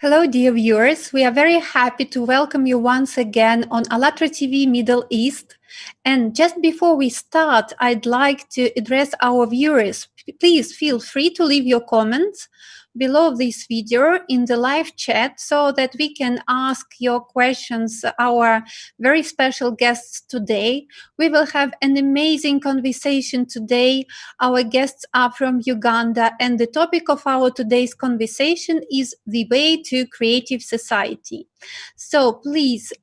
Hello, dear viewers. We are very happy to welcome you once again on ALLATRA TV Middle East. And just before we start, I'd like to address our viewers. Please feel free to leave your comments below this video in the live chat so that we can ask your questions our very special guests today. We will have an amazing conversation today. Our guests are from Uganda, and the topic of our today's conversation is the way to creative society. So please,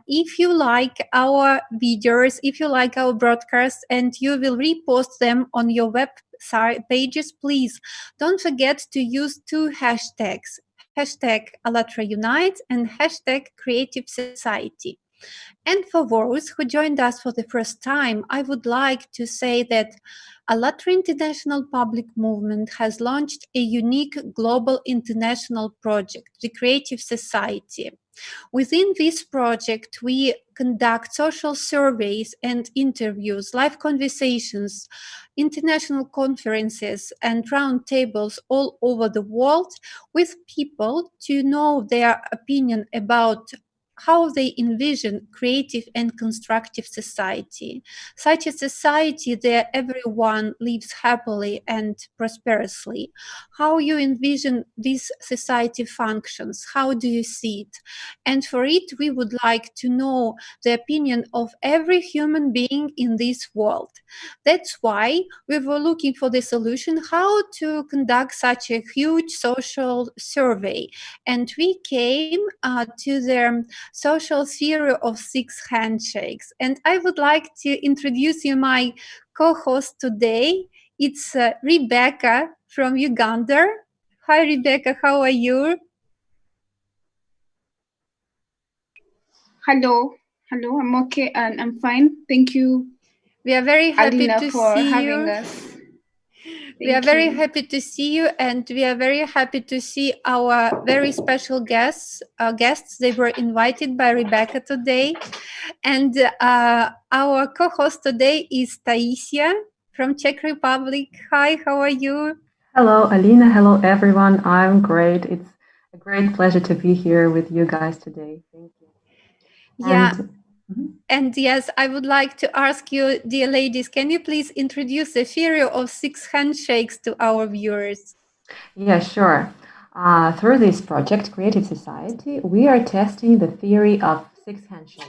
if you like our videos, if you like our broadcasts, and you will repost them on your website pages, please don't forget to use two hashtags, hashtag ALLATRA Unite and hashtag Creative Society. And for those who joined us for the first time, I would like to say that ALLATRA International Public Movement has launched a unique global international project, the Creative Society. Within this project, we conduct social surveys and interviews, live conversations, international conferences, and roundtables all over the world with people to know their opinion about how they envision creative and constructive society, such a society where everyone lives happily and prosperously. How you envision this society functions, how do you see it? And for it, we would like to know the opinion of every human being in this world. That's why we were looking for the solution how to conduct such a huge social survey. And we came to the social theory of six handshakes. And I would like to introduce you my co-host today. It's Rebecca from Uganda. Hi, Rebecca. How are you? Hello, I'm okay and I'm fine. Thank you. We are very happy Alina, to for see having you. us. We are very happy to see you, and we are very happy to see our very special guests. They were invited by Rebecca today, and our co-host today is Taisia from Czech Republic. Hi, how are you? Hello, Alina. Hello, everyone. I'm great. It's a great pleasure to be here with you guys today. Thank you. Yeah. And yes, I would like to ask you, dear ladies, can you please introduce the theory of six handshakes to our viewers? Yeah, sure. Through this project, Creative Society, we are testing the theory of six handshakes.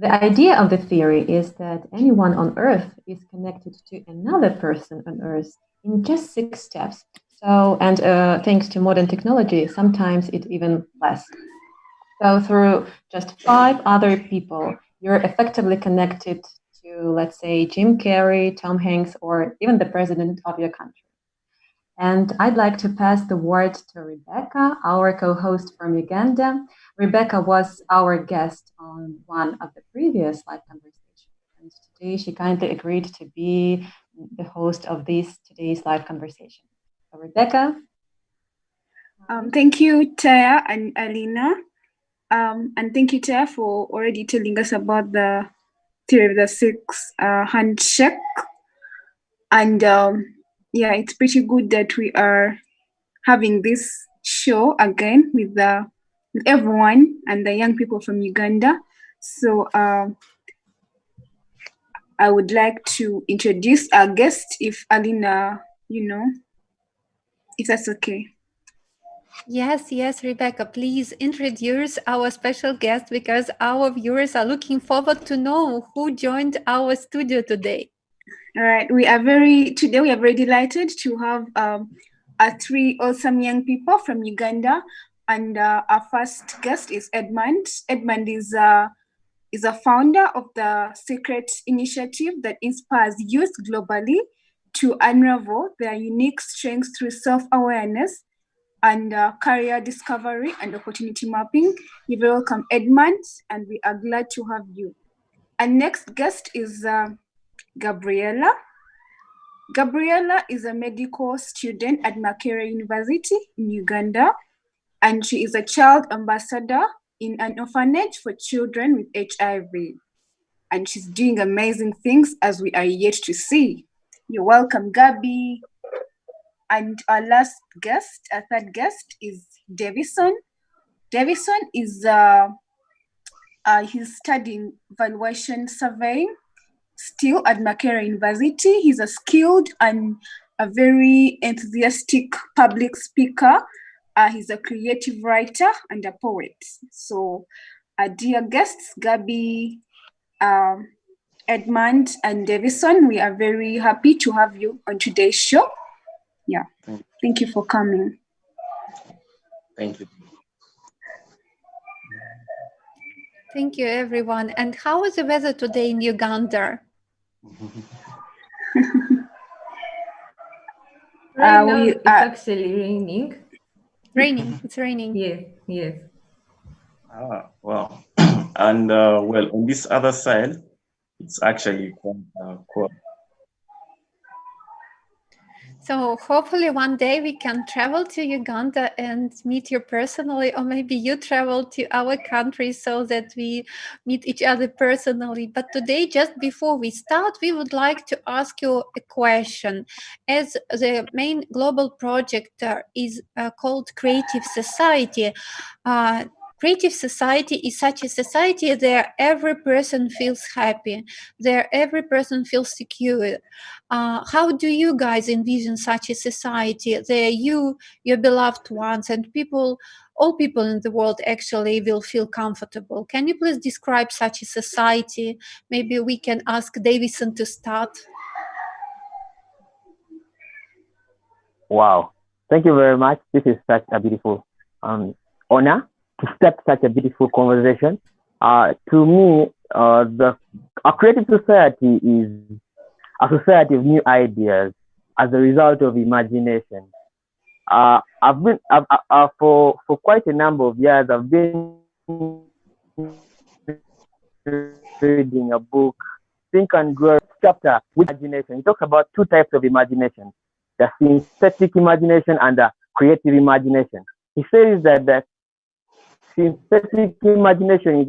The idea of the theory is that anyone on Earth is connected to another person on Earth in just 6 steps. So, and thanks to modern technology, sometimes it's even less. So, through just 5 other people, you're effectively connected to, let's say, Jim Carrey, Tom Hanks, or even the president of your country. And I'd like to pass the word to Rebecca, our co-host from Uganda. Rebecca was our guest on one of the previous live conversations. And today she kindly agreed to be the host of today's live conversation. So Rebecca? Thank you, Taya and Alina. And thank you, Taya, for already telling us about the theory of the six handshake. And yeah, it's pretty good that we are having this show again with everyone and the young people from Uganda. So I would like to introduce our guest, if Alina, if that's okay. Yes, Rebecca, please introduce our special guest because our viewers are looking forward to know who joined our studio today. All right, today we are very delighted to have our 3 awesome young people from Uganda, and our first guest is Edmund. Edmund is a founder of the Secret Initiative that inspires youth globally to unravel their unique strengths through self-awareness and career discovery and opportunity mapping. You're very welcome, Edmund, and we are glad to have you. Our next guest is Gabriella. Gabriella is a medical student at Makerere University in Uganda, and she is a child ambassador in an orphanage for children with HIV. And she's doing amazing things as we are yet to see. You're welcome, Gabi. And our third guest is Davison, Davison is he's studying valuation surveying still at Makerere University. He's a skilled and a very enthusiastic public speaker. He's a creative writer and a poet. So, dear guests, Gabby, Edmund, and Davison, we are very happy to have you on today's show. Yeah, thank you for coming. Thank you. Thank you, everyone. And how is the weather today in Uganda? Right now, it's actually raining. Raining. It's raining. Yes, yes. Well, and well, on this other side, it's actually quite So hopefully one day we can travel to Uganda and meet you personally, or maybe you travel to our country so that we meet each other personally. But today, just before we start, we would like to ask you a question. As the main global project is called Creative Society, Creative society is such a society where every person feels happy, where every person feels secure. How do you guys envision such a society where you, your beloved ones, and people, all people in the world actually will feel comfortable? Can you please describe such a society? Maybe we can ask Davison to start. Wow. Thank you very much. This is such a beautiful honor to start such a beautiful conversation. To me, a creative society is a society of new ideas as a result of imagination. I've been for quite a number of years. I've been reading a book, Think and Grow chapter with imagination. It talks about two types of imagination: the synthetic imagination and the creative imagination. He says that the synthetic imagination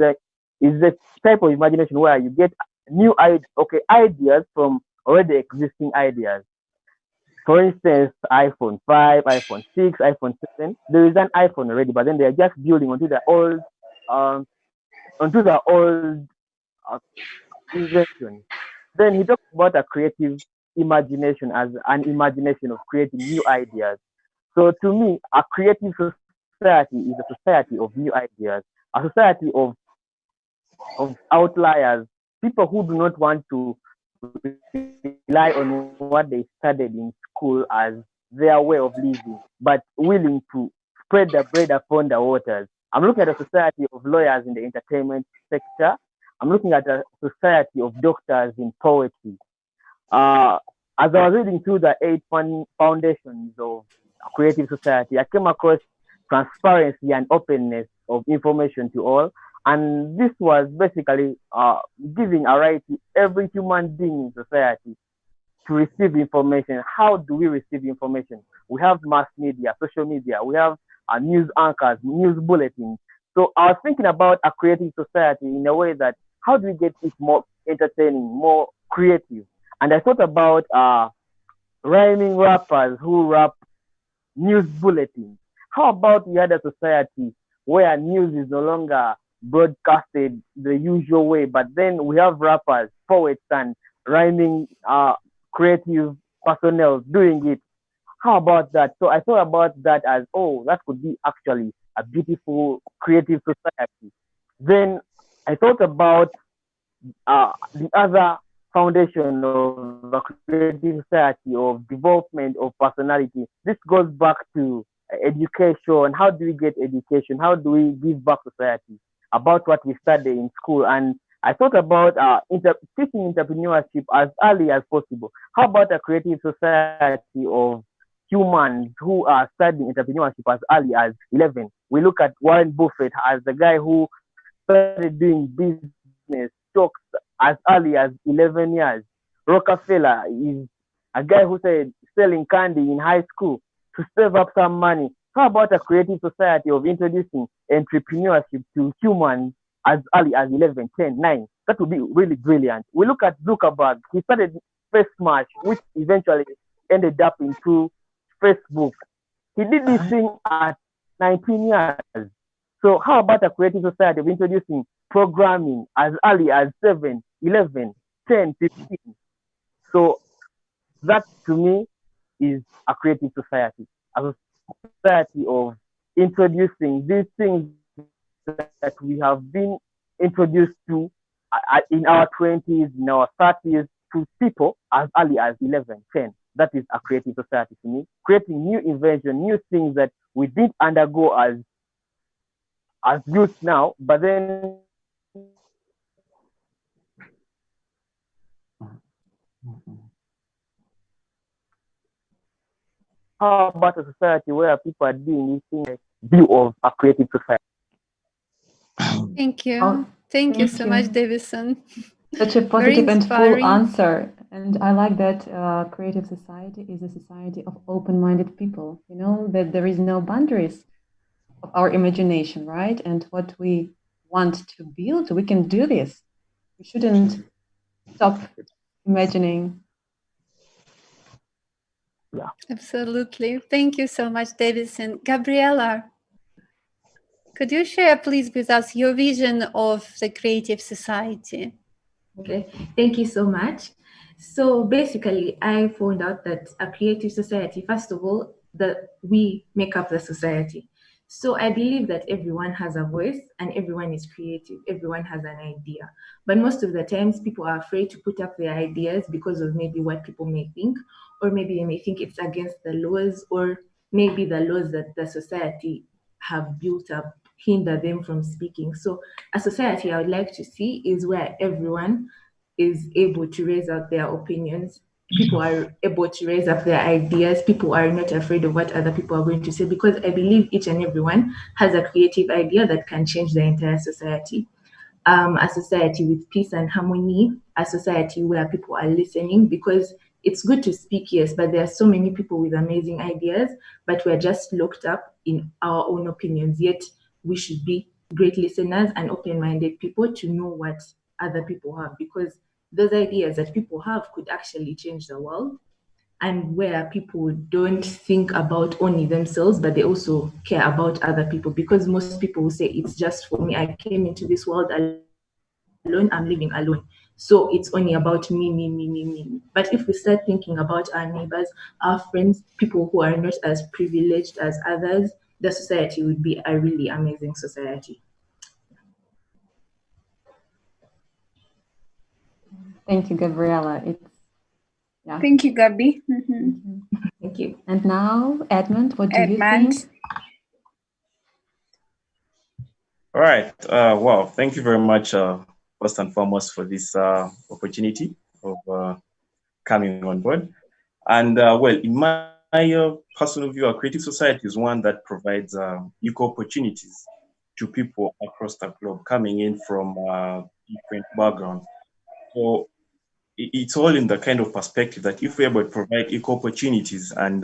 is the type of imagination where you get new ideas from already existing ideas. For instance, iPhone 5, iPhone 6, iPhone 7. There is an iPhone already, but then they are just building onto the old invention. Then he talks about a creative imagination as an imagination of creating new ideas. So to me, a creative society is a society of new ideas, a society of outliers, people who do not want to rely on what they studied in school as their way of living, but willing to spread the bread upon the waters. I'm looking at a society of lawyers in the entertainment sector. I'm looking at a society of doctors in poetry. As I was reading through the 8 foundations of a creative society, I came across transparency and openness of information to all. And this was basically giving a right to every human being in society to receive information. How do we receive information? We have mass media, social media, we have news anchors, news bulletins. So I was thinking about a creative society in a way that how do we get it more entertaining, more creative? And I thought about rhyming rappers who rap news bulletins. How about we had a society where news is no longer broadcasted the usual way, but then we have rappers, poets, and rhyming creative personnel doing it? How about that? So I thought about that as, oh, that could be actually a beautiful creative society. Then I thought about the other foundation of a creative society of development of personality. This goes back to education. How do we get education? How do we give back society about what we study in school? And I thought about teaching entrepreneurship as early as possible. How about a creative society of humans who are studying entrepreneurship as early as 11? We look at Warren Buffett as the guy who started doing business stocks as early as 11 years. Rockefeller is a guy who started selling candy in high school to save up some money. How about a creative society of introducing entrepreneurship to humans as early as 11, 10, 9? That would be really brilliant. We look at Zuckerberg. He started FaceMash, which eventually ended up into Facebook. He did this thing at 19 years. So how about a creative society of introducing programming as early as 7, 11, 10, 15? So that to me is a creative society, a society of introducing these things that we have been introduced to in our 20s, in our 30s, to people as early as 11, 10. That is a creative society to me. Creating new invention, new things that we didn't undergo as youth now, but then how about a society where people are doing these things view of a creative society? Thank you. Oh, Thank you thank so you. much, Davison. Such a Very positive and full inspiring. answer. And I like that creative society is a society of open-minded people, you know, that there is no boundaries of our imagination, right? And what we want to build, we can do this. We shouldn't stop imagining. Yeah. Absolutely. Thank you so much, Davison. Gabriella, could you share, please, with us your vision of the creative society? Okay, thank you so much. So basically, I found out that a creative society, first of all, that we make up the society. So I believe that everyone has a voice and everyone is creative. Everyone has an idea. But most of the times, people are afraid to put up their ideas because of maybe what people may think, or maybe they may think it's against the laws, or maybe the laws that the society have built up hinder them from speaking. So a society I would like to see is where everyone is able to raise out their opinions. People are able to raise up their ideas. People are not afraid of what other people are going to say, because I believe each and everyone has a creative idea that can change the entire society. A society with peace and harmony, a society where people are listening, because it's good to speak, yes, but there are so many people with amazing ideas, but we're just locked up in our own opinions. Yet we should be great listeners and open-minded people to know what other people have, because those ideas that people have could actually change the world. And where people don't think about only themselves, but they also care about other people, because most people will say, it's just for me, I came into this world alone, I'm living alone, so it's only about me. But if we start thinking about our neighbors, our friends, people who are not as privileged as others, the society would be a really amazing society. Thank you, Gabriella. Yeah. Thank you, Gabi. Thank you. And now, Edmund, what do you Edmund. think? All right. Well, thank you very much, first and foremost, for this opportunity of coming on board. And well, in my personal view, a creative society is one that provides equal opportunities to people across the globe coming in from different backgrounds. So it's all in the kind of perspective that if we're able to provide equal opportunities and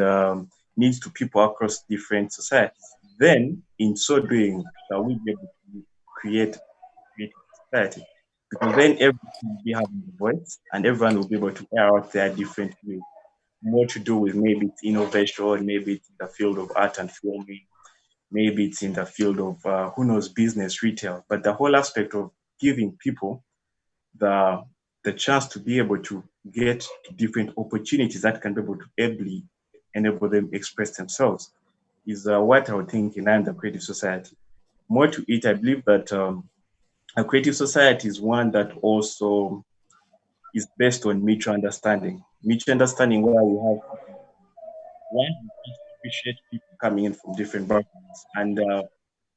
needs to people across different societies, then in so doing, we'll be able to create a creative society. Because then everyone will be having a voice and everyone will be able to air out their different ways. More to do with maybe it's innovation, maybe it's in the field of art and filming, maybe it's in the field of who knows, business, retail. But the whole aspect of giving people the chance to be able to get different opportunities that can be able to ably enable them express themselves is what I would think in the creative society. More to it, I believe that a creative society is one that also is based on mutual understanding. Mutual understanding where we have one who appreciate people coming in from different backgrounds, and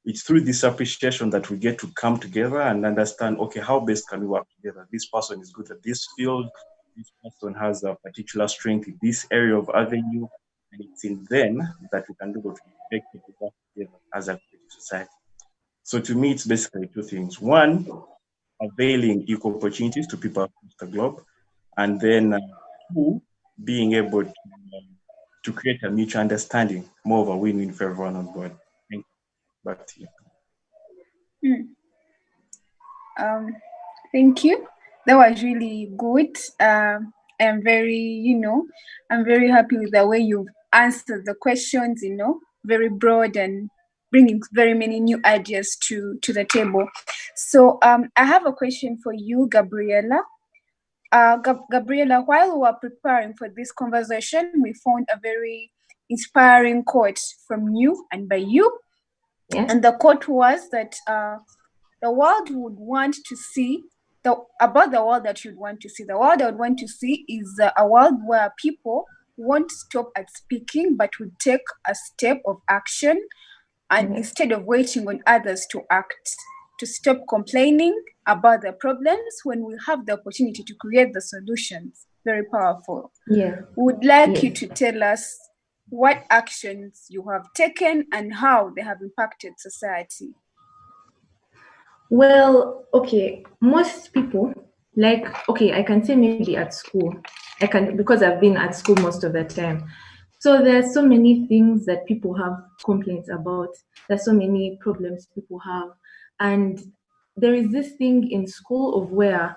it's through this appreciation that we get to come together and understand, okay, how best can we work together? This person is good at this field. This person has a particular strength in this area of avenue. And it's in then that we can be able to effectively work together as a creative society. So to me, it's basically two things. One, availing equal opportunities to people across the globe. And then two, being able to create a mutual understanding, more of a win-win for everyone on board. Thank you. Back to you. Thank you. That was really good. I'm very, I'm very happy with the way you've answered the questions, very broad and bringing very many new ideas to the table. So I have a question for you, Gabriela. Gabriela, while we were preparing for this conversation, we found a very inspiring quote from you and by you. Yes. And the quote was that the world would want to see, about the world that you'd want to see. The world I would want to see is a world where people won't stop at speaking, but would take a step of action, and instead of waiting on others to act, to stop complaining about the problems when we have the opportunity to create the solutions. Very powerful. Yeah. Would like you to tell us what actions you have taken and how they have impacted society. Well, okay, most people, like, okay, I can say maybe at school, because I've been at school most of the time. So there's so many things that people have complaints about. There's so many problems people have. And there is this thing in school of where,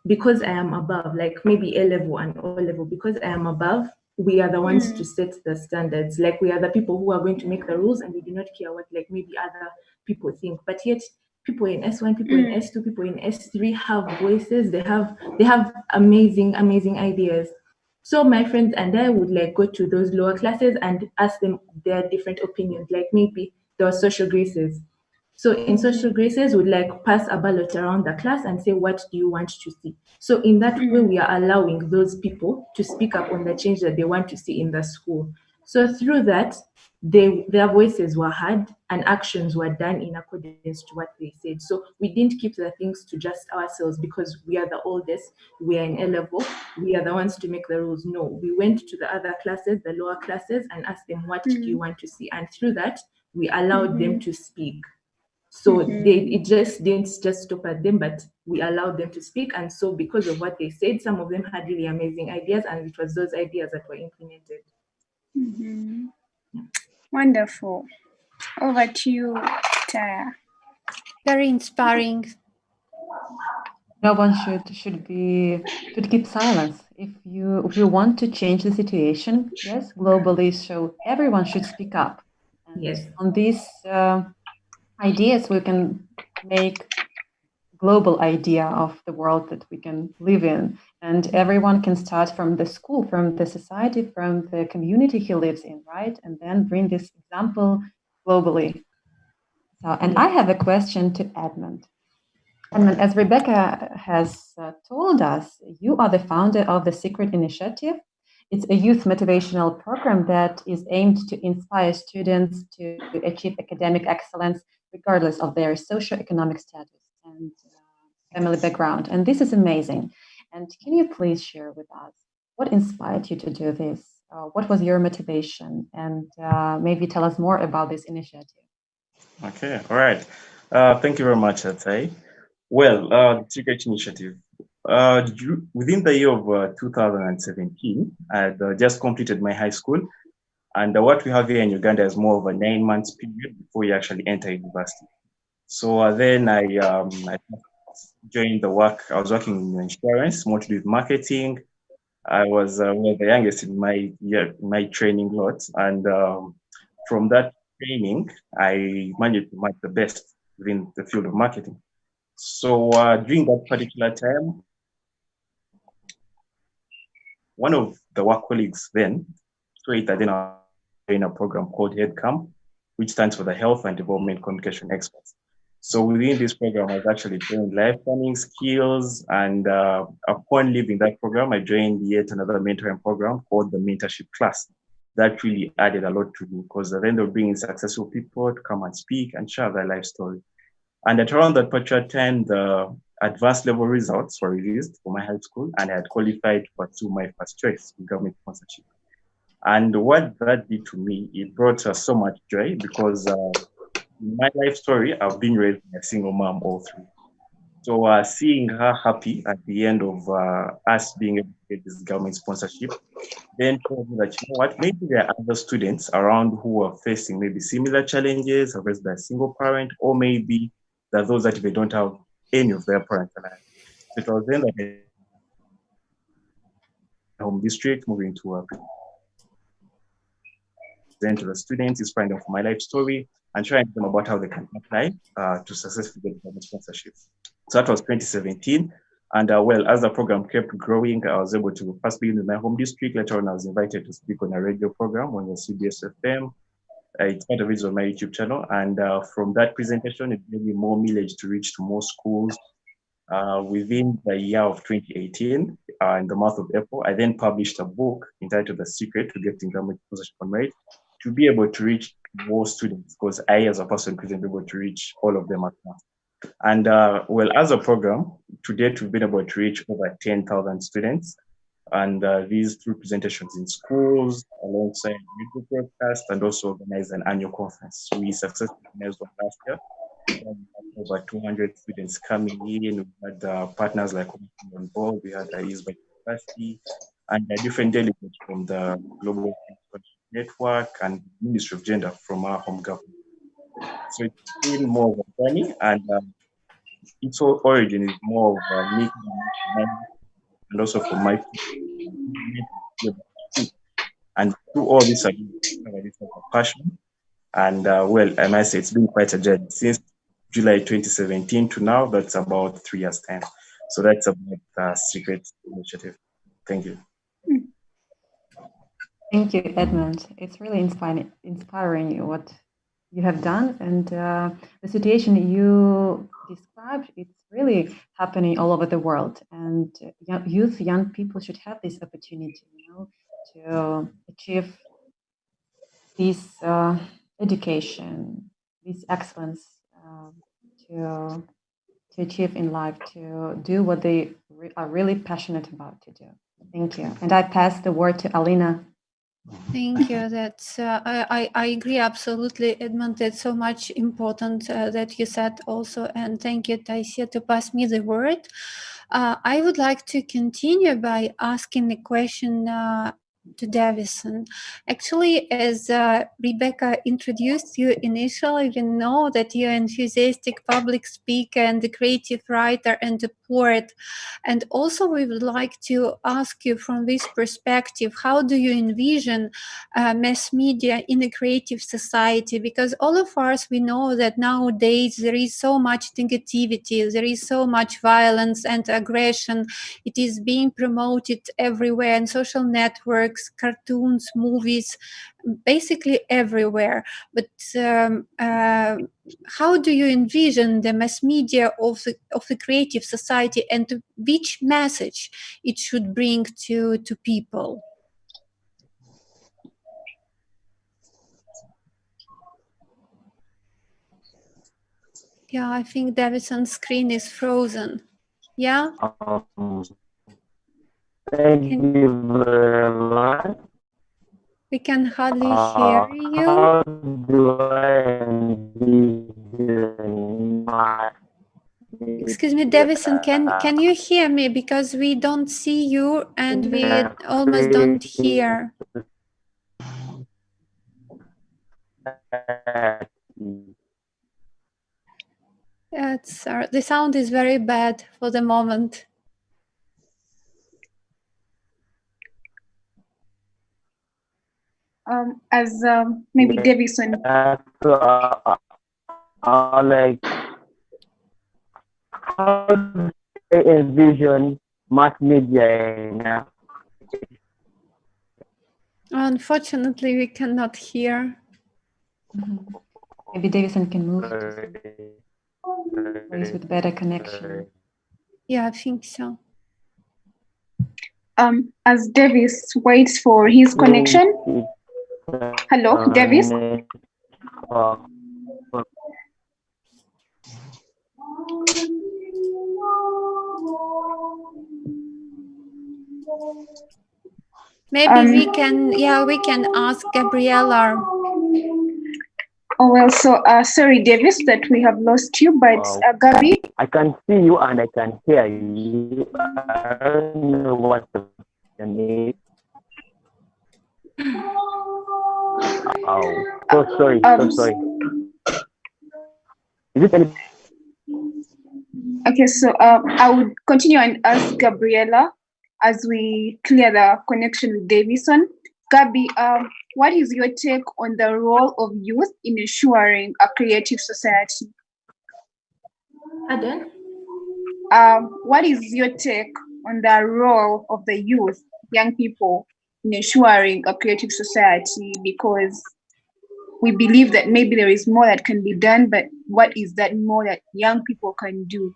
because I am above, like maybe A level and O level, because I am above, we are the ones to set the standards. Like we are the people who are going to make the rules, and we do not care what like maybe other people think. But yet people in S1, people in S2, people in S3 have voices. They have amazing ideas. So my friends and I would like go to those lower classes and ask them their different opinions. Like maybe there were social graces. So in social graces, we'd like pass a ballot around the class and say, what do you want to see? So in that way, we are allowing those people to speak up on the change that they want to see in the school. So through that, their voices were heard and actions were done in accordance to what they said. So we didn't keep the things to just ourselves because we are the oldest, we are in A level, we are the ones to make the rules. No, we went to the other classes, the lower classes, and asked them, what do you want to see? And through that, we allowed them to speak. So it just didn't just stop at them, but we allowed them to speak. And so because of what they said, some of them had really amazing ideas, and it was those ideas that were implemented. Wonderful. Over to you, Taya. Very inspiring. No one should keep silence. If you want to change the situation, yes, globally, so everyone should speak up. And Yes. on these ideas, we can make global idea of the world that we can live in, and everyone can start from the school, from the society, from the community he lives in, right? And then bring this example globally. So, and I have a question to Edmund. Edmund, as Rebecca has told us, you are the founder of the Secret Initiative. It's a youth motivational program that is aimed to inspire students to achieve academic excellence regardless of their socioeconomic status and family background. And this is amazing. And can you please share with us what inspired you to do this? What was your motivation? And maybe tell us more about this initiative. Okay, all right. Thank you very much, Atai. Well, the Secret Initiative. Within the year of 2017, I had just completed my high school. And what we have here in Uganda is more of a 9 months period before you actually enter university. So then I joined the work. I was working in insurance, more to do with marketing. I was the youngest in my training lot. And from that training, I managed to match the best within the field of marketing. So during that particular time, one of the work colleagues then created a program called HeadCamp, which stands for the Health and Development Communication Experts. So within this program, I was actually doing life planning skills, and upon leaving that program, I joined yet another mentoring program called the Mentorship Class. That really added a lot to me because then they were bringing successful people to come and speak and share their life story. And at around that particular time, the advanced level results were released for my high school, and I had qualified to pursue my first choice in government sponsorship. And what that did to me, it brought so much joy because in my life story, I've been raised by a single mom all through. So seeing her happy at the end of us being able to get this government sponsorship, then told me that, you know what, maybe there are other students around who are facing maybe similar challenges, or raised by a single parent, or maybe there are those that they don't have any of their parents alive. So it was then that home district moving to a present to the students, inspiring them from my life story, and showing them about how they can apply to successfully get government sponsorships. So that was 2017. And well, as the program kept growing, I was able to first begin in my home district. Later on, I was invited to speak on a radio program on the CBS FM. It's part of it on my YouTube channel. And from that presentation, it gave me more mileage to reach to more schools. Within the year of 2018, in the month of April, I then published a book entitled The Secret to Getting Government Sponsorship on Merit to be able to reach more students, because I, as a person, couldn't be able to reach all of them at once. And well, as a program, to date, we've been able to reach over 10,000 students. And these through presentations in schools, alongside YouTube broadcast, and also organize an annual conference. We successfully organized one last year. We had over 200 students coming in. We had partners like on board. We had East Bay University and different delegates from the Global Network and Ministry of Gender from our home government. So it's been more of a journey, and its origin is more of me and also for my and through all this, I discovered this passion. And well, I must say it's been quite a journey since July 2017 to now. That's about 3 years' time. So that's about the Secret initiative. Thank you. Thank you, Edmund. It's really inspiring what you have done, and the situation you described, it's really happening all over the world, and young people should have this opportunity, to achieve this education, this excellence, to achieve in life, to do what they are really passionate about to do. Thank you. And I pass the word to Alina. Thank you. That's I agree absolutely, Edmund. That's so much important that you said also, and thank you, Taisia, to pass me the word. I would like to continue by asking a question to Davison. Actually, as Rebecca introduced you initially, we know that you're an enthusiastic public speaker and a creative writer and a poet. And also we would like to ask you from this perspective, how do you envision mass media in a creative society? Because all of us, we know that nowadays there is so much negativity, there is so much violence and aggression. It is being promoted everywhere in social networks, cartoons, movies, basically everywhere. But how do you envision the mass media of the creative society, and which message it should bring to people? Yeah, I think Davidson's screen is frozen. Yeah? Thank you very much. We can hardly hear you. How do I envision my... Excuse me, Davison, can you hear me? Because we don't see you and we almost don't hear. The sound is very bad for the moment. As maybe Davison. Like, how do I envision mass media now? Unfortunately, we cannot hear. Mm-hmm. Maybe Davison can move to a place with better connection. Yeah, I think so. As Davis waits for his connection. Hello, Davis. Maybe we can ask Gabriella. Oh, well, so sorry, Davis, that we have lost you, but Gabi? I can see you and I can hear you. I don't know what the name. Oh, so sorry, so sorry. Is it any... Okay, so I would continue and ask Gabriella as we clear the connection with Davison. Gabby, what is your take on the role of youth in ensuring a creative society? Pardon? What is your take on the role of the youth, young people, in ensuring a creative society? Because we believe that maybe there is more that can be done, but what is that more that young people can do?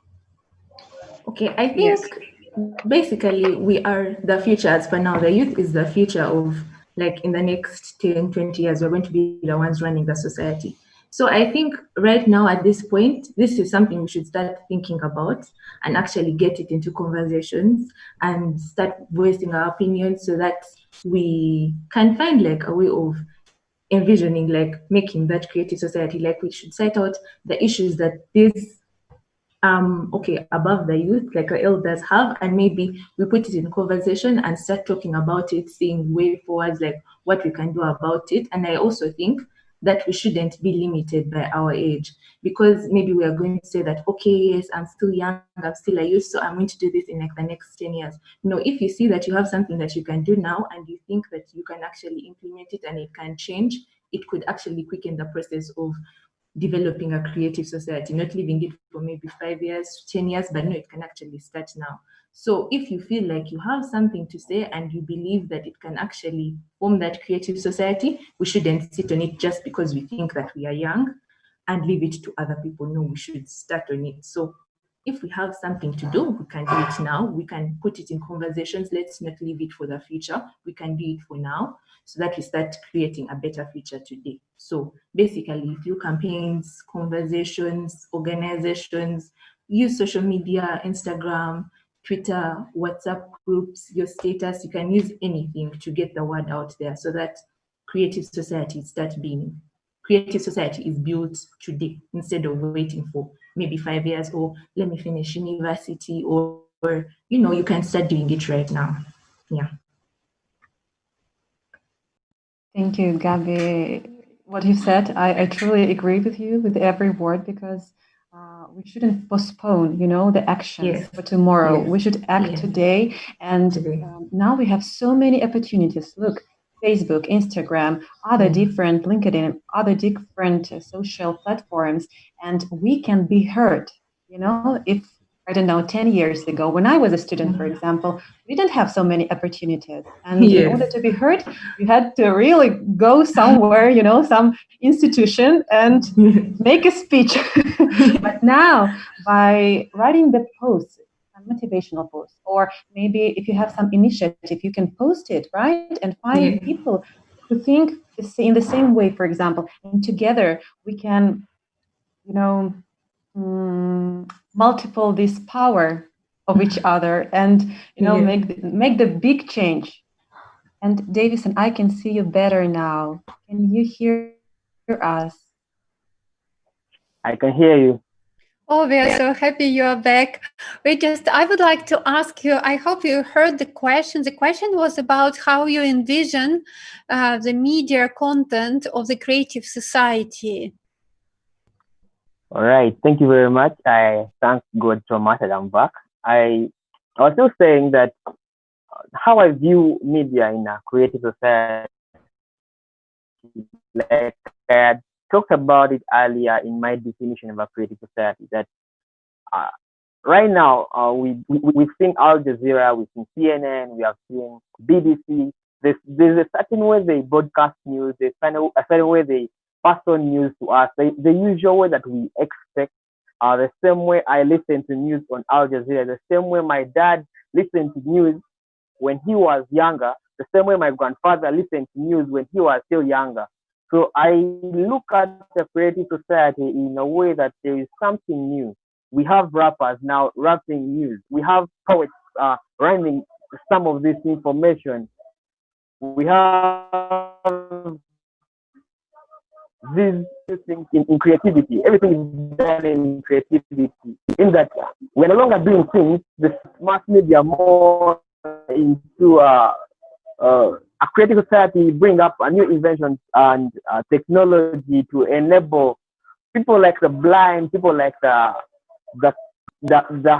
Okay, I Yes. think basically we are the future as per now. The youth is the future of, like, in the next 10, 20 years, we're going to be the ones running the society. So I think right now at this point, this is something we should start thinking about and actually get it into conversations and start voicing our opinions so that we can find like a way of envisioning, like making that creative society. Like we should set out the issues that these above the youth, like the elders have, and maybe we put it in conversation and start talking about it, seeing way forwards, like what we can do about it. And I also think that we shouldn't be limited by our age, because maybe we are going to say that, okay, yes, I'm still young, I'm still a youth, so I'm going to do this in like the next 10 years. If you see that you have something that you can do now and you think that you can actually implement it and it can change, it could actually quicken the process of developing a creative society, not leaving it for maybe 5 years, 10 years, but no, it can actually start now. So if you feel like you have something to say and you believe that it can actually form that creative society, we shouldn't sit on it just because we think that we are young and leave it to other people. No, we should start on it. So if we have something to do, we can do it now. We can put it in conversations. Let's not leave it for the future. We can do it for now so that we start creating a better future today. So basically, through campaigns, conversations, organizations, use social media, Instagram, Twitter, WhatsApp groups, your status, you can use anything to get the word out there so that creative society is built today instead of waiting for maybe 5 years, or let me finish university, or you can start doing it right now. Yeah. Thank you, Gabby. What you said, I truly agree with you with every word, because we shouldn't postpone, the actions Yes. for tomorrow. Yes. We should act Yes. today. And Today. now we have so many opportunities. Look, Facebook, Instagram, other different LinkedIn, other different social platforms, and we can be heard. If I don't know, 10 years ago, when I was a student, for example, we didn't have so many opportunities. And in Yes. order to be heard, you had to really go somewhere, some institution, and make a speech. But now, by writing the posts, motivational posts, or maybe if you have some initiative, you can post it, right? And find people who think in the same way, for example, and together we can, multiple this power of each other, and make the big change. And Davison, I can see you better now. Can you hear us? I can hear you. Oh, we are so happy you are back. I would like to ask you, I hope you heard the question. The question was about how you envision the media content of the creative society. All right. Thank you very much. I thank God so much that I'm back. I was still saying that how I view media in a creative society, like I had talked about it earlier in my definition of a creative society, that right now we've seen Al Jazeera, we've seen CNN, we have seen BBC. There's a certain way they broadcast news, there's a certain way they pass on news to us, the usual way that we expect. The same way I listen to news on Al Jazeera, the same way my dad listened to news when he was younger, the same way my grandfather listened to news when he was still younger. So I look at the creative society in a way that there is something new. We have rappers now rapping news. We have poets rhyming some of this information. We have these things in creativity. Everything is done in creativity. In that we're no longer doing things, the mass media more into a creative society, bring up a new inventions and technology to enable people like the blind, people like the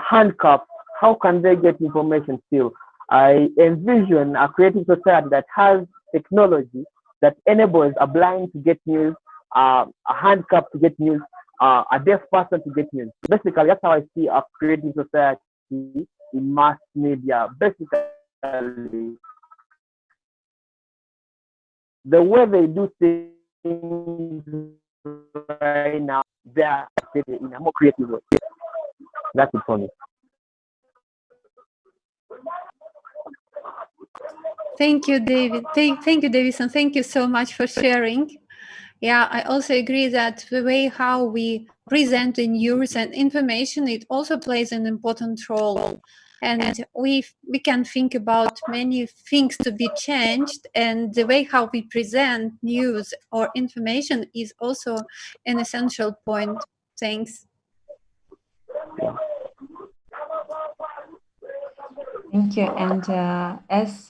handcuffed. How can they get information still? I envision a creative society that has technology that enables a blind to get news, a handicapped to get news, a deaf person to get news. Basically, that's how I see a creative society in mass media. Basically, the way they do things right now, they are in a more creative way. That's it for me. Thank you, David. Thank you, Davison. Thank you so much for sharing. Yeah, I also agree that the way how we present the news and information, it also plays an important role. And we can think about many things to be changed, and the way how we present news or information is also an essential point. Thanks. Thank you. And as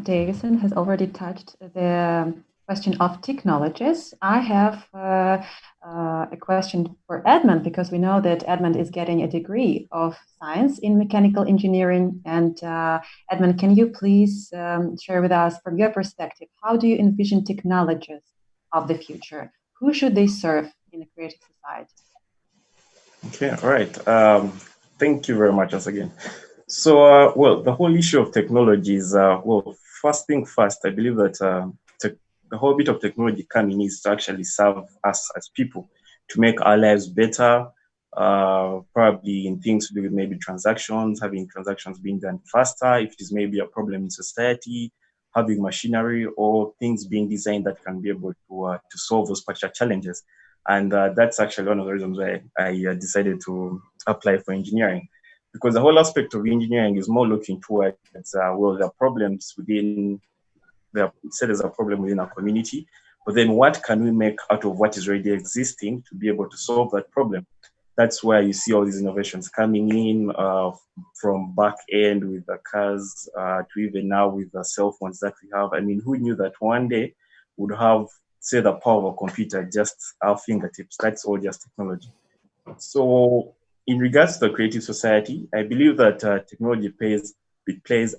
Davison has already touched the question of technologies, I have a question for Edmund, because we know that Edmund is getting a degree of science in mechanical engineering. And Edmund, can you please share with us, from your perspective, how do you envision technologies of the future? Who should they serve in a creative society? Okay, all right. Thank you very much once again. So, well, the whole issue of technology is, well, first thing first, I believe that the whole bit of technology coming is to actually serve us as people, to make our lives better, probably in things to do with maybe transactions, having transactions being done faster, if it is maybe a problem in society, having machinery or things being designed that can be able to solve those particular challenges. And that's actually one of the reasons why I decided to apply for engineering. Because the whole aspect of engineering is more looking towards, well, there are problems within, say there's a problem within our community, but then what can we make out of what is already existing to be able to solve that problem? That's where you see all these innovations coming in, from back end with the cars to even now with the cell phones that we have. I mean, who knew that one day would have, say, the power of a computer just our fingertips? That's all just technology. So in regards to the creative society, I believe that technology plays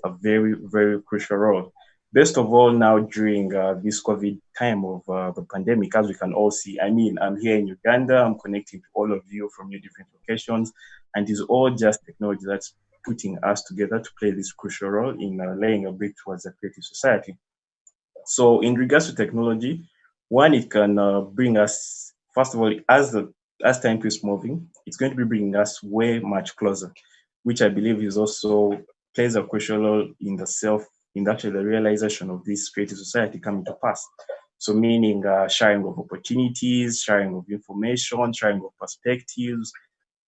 a very, very crucial role. Best of all, now during this COVID time of the pandemic, as we can all see. I mean, I'm here in Uganda, I'm connecting to all of you from your different locations, and it's all just technology that's putting us together to play this crucial role in laying a brick towards a creative society. So in regards to technology, one, it can bring us, first of all, as time keeps moving, it's going to be bringing us way much closer, which I believe is also plays a crucial role in actually the realization of this creative society coming to pass. So meaning sharing of opportunities, sharing of information, sharing of perspectives,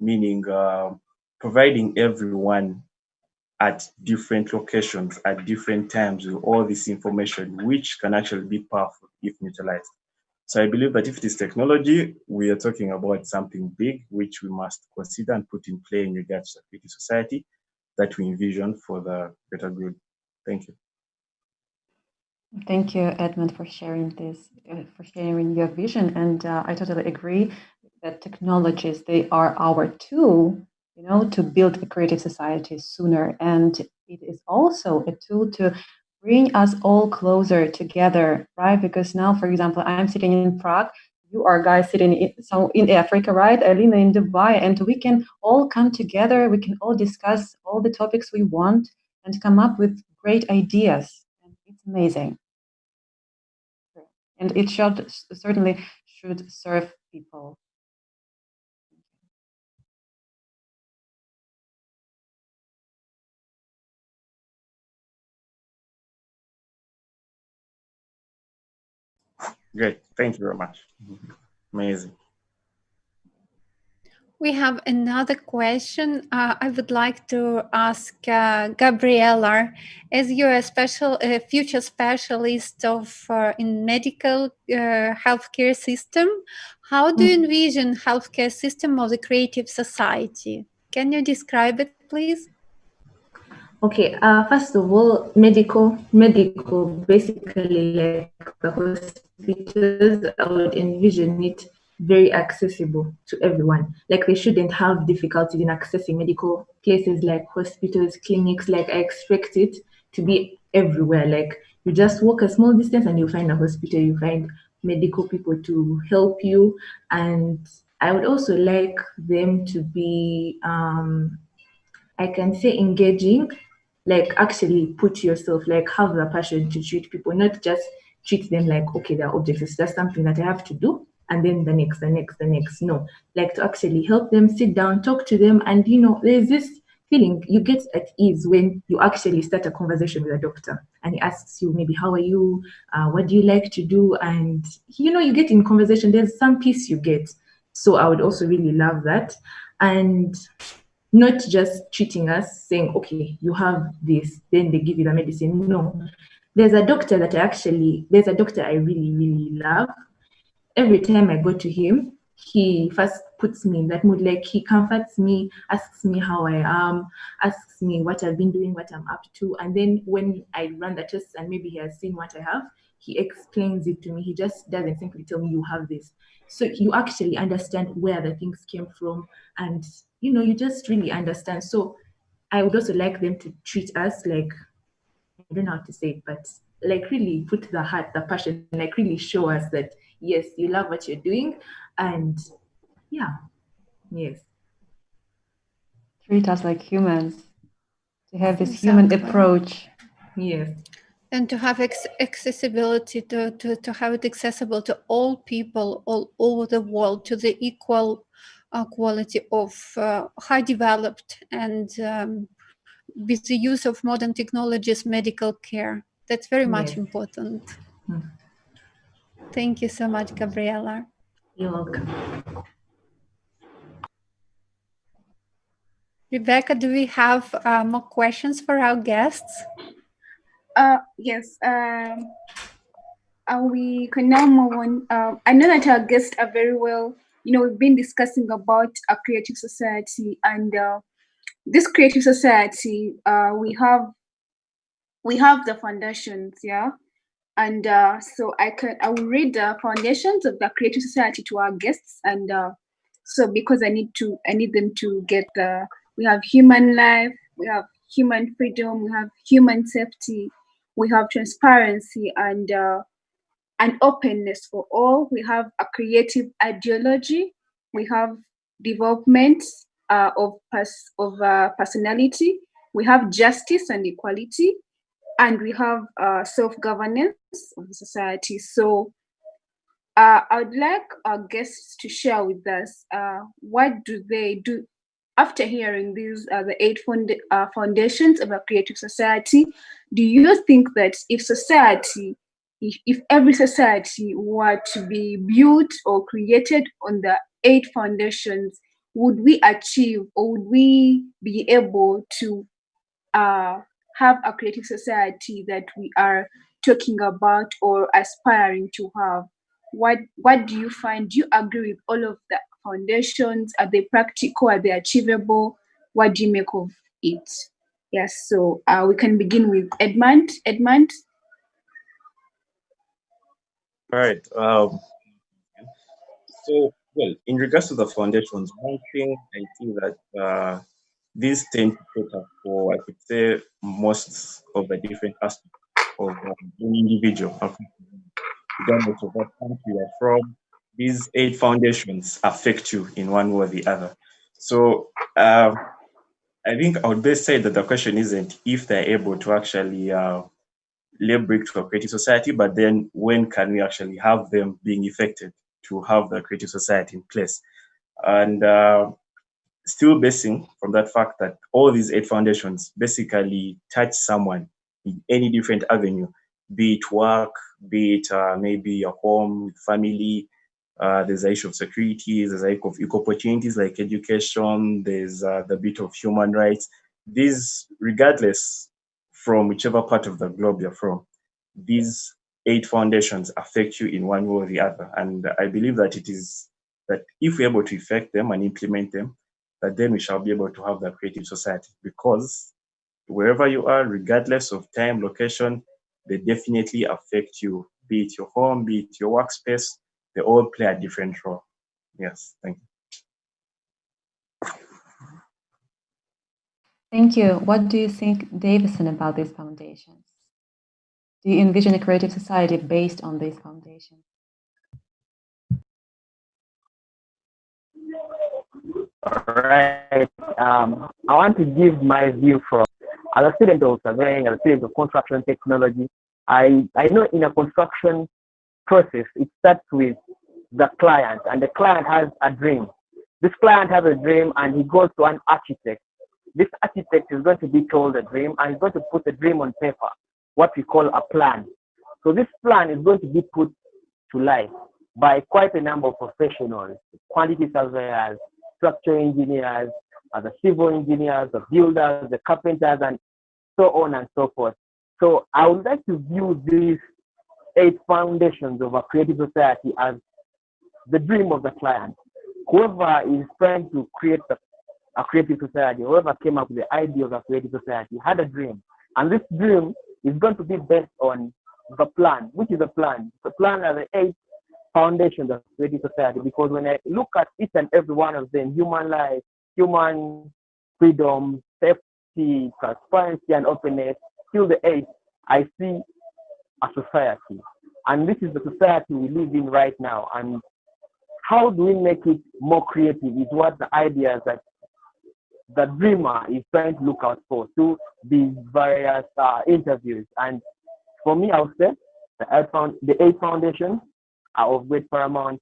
meaning providing everyone at different locations at different times with all this information, which can actually be powerful if utilized. So I believe that if it is technology, we are talking about something big, which we must consider and put in play in regards to the creative society that we envision for the better good. Thank you. Thank you, Edmund, for sharing this, for sharing your vision. And I totally agree that technologies, they are our tool, to build a creative society sooner. And it is also a tool to bring us all closer together, right? Because now, for example, I'm sitting in Prague, you are guys sitting in Africa, right? Alina in Dubai, and we can all come together. We can all discuss all the topics we want and come up with great ideas. And it's amazing. And it certainly should serve people. Great. Thank you very much. Amazing. We have another question. I would like to ask Gabriela, as you're a future specialist in medical healthcare system, how do you envision healthcare system of the creative society? Can you describe it, please? Okay, first of all, medical, basically like the hospitals, I would envision it very accessible to everyone. Like they shouldn't have difficulty in accessing medical places like hospitals, clinics. Like I expect it to be everywhere. Like you just walk a small distance and you find a hospital, you find medical people to help you. And I would also like them to be I can say engaging, like actually put yourself, like have the passion to treat people, not just treat them like, okay, they're objects. It's just something that I have to do. And then the next, the next, the next. No, like to actually help them, sit down, talk to them. And, there's this feeling you get at ease when you actually start a conversation with a doctor and he asks you maybe, how are you? What do you like to do? And, you get in conversation, there's some peace you get. So I would also really love that. And not just treating us saying, okay, you have this, then they give you the medicine. No, there's a doctor I really, really love. Every time I go to him, he first puts me in that mood, like he comforts me, asks me how I am, asks me what I've been doing, what I'm up to. And then when I run the tests and maybe he has seen what I have, he explains it to me. He just doesn't simply tell me you have this. So you actually understand where the things came from, and you just really understand. So I would also like them to treat us like, I don't know how to say it, but like really put the heart, the passion, like really show us that yes, you love what you're doing, and yeah, yes. Treat us like humans, to have this human Exactly. approach. Yes. And to have accessibility, to have it accessible to all people all over the world, to the equal quality of high developed and with the use of modern technologies, medical care. That's very much Yes. important. Hmm. Thank you so much, Gabriela. You're welcome. Rebecca, do we have more questions for our guests? Yes. We can now move on. I know that our guests are very well. We've been discussing about a creative society, and this creative society, we have the foundations, yeah. And so I will read the foundations of the creative society to our guests, and so because I need them to get we have human life, we have human freedom, we have human safety, we have transparency, and openness for all. We have a creative ideology. We have development of personality. We have justice and equality, and we have self-governance of the society. So I would like our guests to share with us what do they do after hearing these the eight foundations of a creative society. Do you think that if every society were to be built or created on the eight foundations, would we achieve, or would we be able to have a creative society that we are talking about or aspiring to have? What do you find? Do you agree with all of the foundations? Are they practical? Are they achievable? What do you make of it? Yes, so we can begin with Edmund. Edmund. All right. So, well, in regards to the foundations, one thing I think that these tend to cater for, I could say, most of the different aspects of an individual, regardless of what country you're from. These eight foundations affect you in one way or the other. So, I think I would best say that the question isn't if they're able to actually lay brick to a creative society, but then when can we actually have them being effective to have the creative society in place? And still basing from that fact that all these eight foundations basically touch someone in any different avenue, be it work, be it maybe your home, family. There's the issue of security, there's the issue of equal opportunities like education, there's the bit of human rights. These, regardless from whichever part of the globe you're from, these eight foundations affect you in one way or the other. And I believe that it is that if we're able to effect them and implement them, that then we shall be able to have the creative society, because wherever you are, regardless of time, location, they definitely affect you, be it your home, be it your workspace, they all play a different role. Yes, thank you. Thank you. What do you think, Davison, about these foundations? Do you envision a creative society based on these foundations? All right. I want to give my view from as a student of surveying, as a student of construction technology. I know in a construction process, it starts with the client, and the client has a dream. This client has a dream, and he goes to an architect. This architect is going to be told a dream, and he's going to put the dream on paper, what we call a plan. So this plan is going to be put to life by quite a number of professionals, quantity surveyors, structural engineers, the civil engineers, the builders, the carpenters, and so on and so forth. So I would like to view these 8 foundations of a creative society as the dream of the client. Whoever is trying to create a creative society, whoever came up with the idea of a creative society had a dream. And this dream is going to be based on the plan. Which is the plan? The plan are the 8 foundations of creative society, because when I look at each and every one of them, human life, human freedom, safety, transparency, and openness, till the 8, I see a society. And this is the society we live in right now. And how do we make it more creative is what the ideas that the dreamer is trying to look out for through these various interviews. And for me, I would say the 8 foundations are of great paramount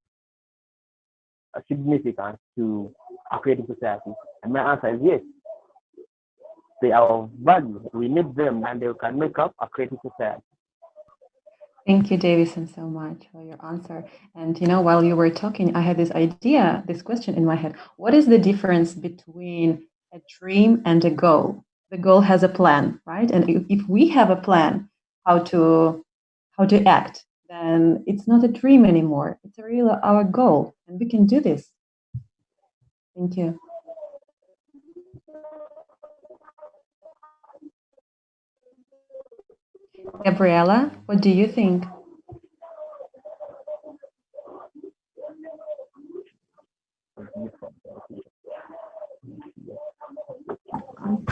significance to a creative society. And my answer is yes. They are of value. We need them, and they can make up a creative society. Thank you, Davison, so much for your answer. And while you were talking, I had this question in my head. What is the difference between a dream and a goal? The goal has a plan, right? And if we have a plan how to act, then it's not a dream anymore. It's really our goal, and we can do this. Thank you. Gabriela, what do you think?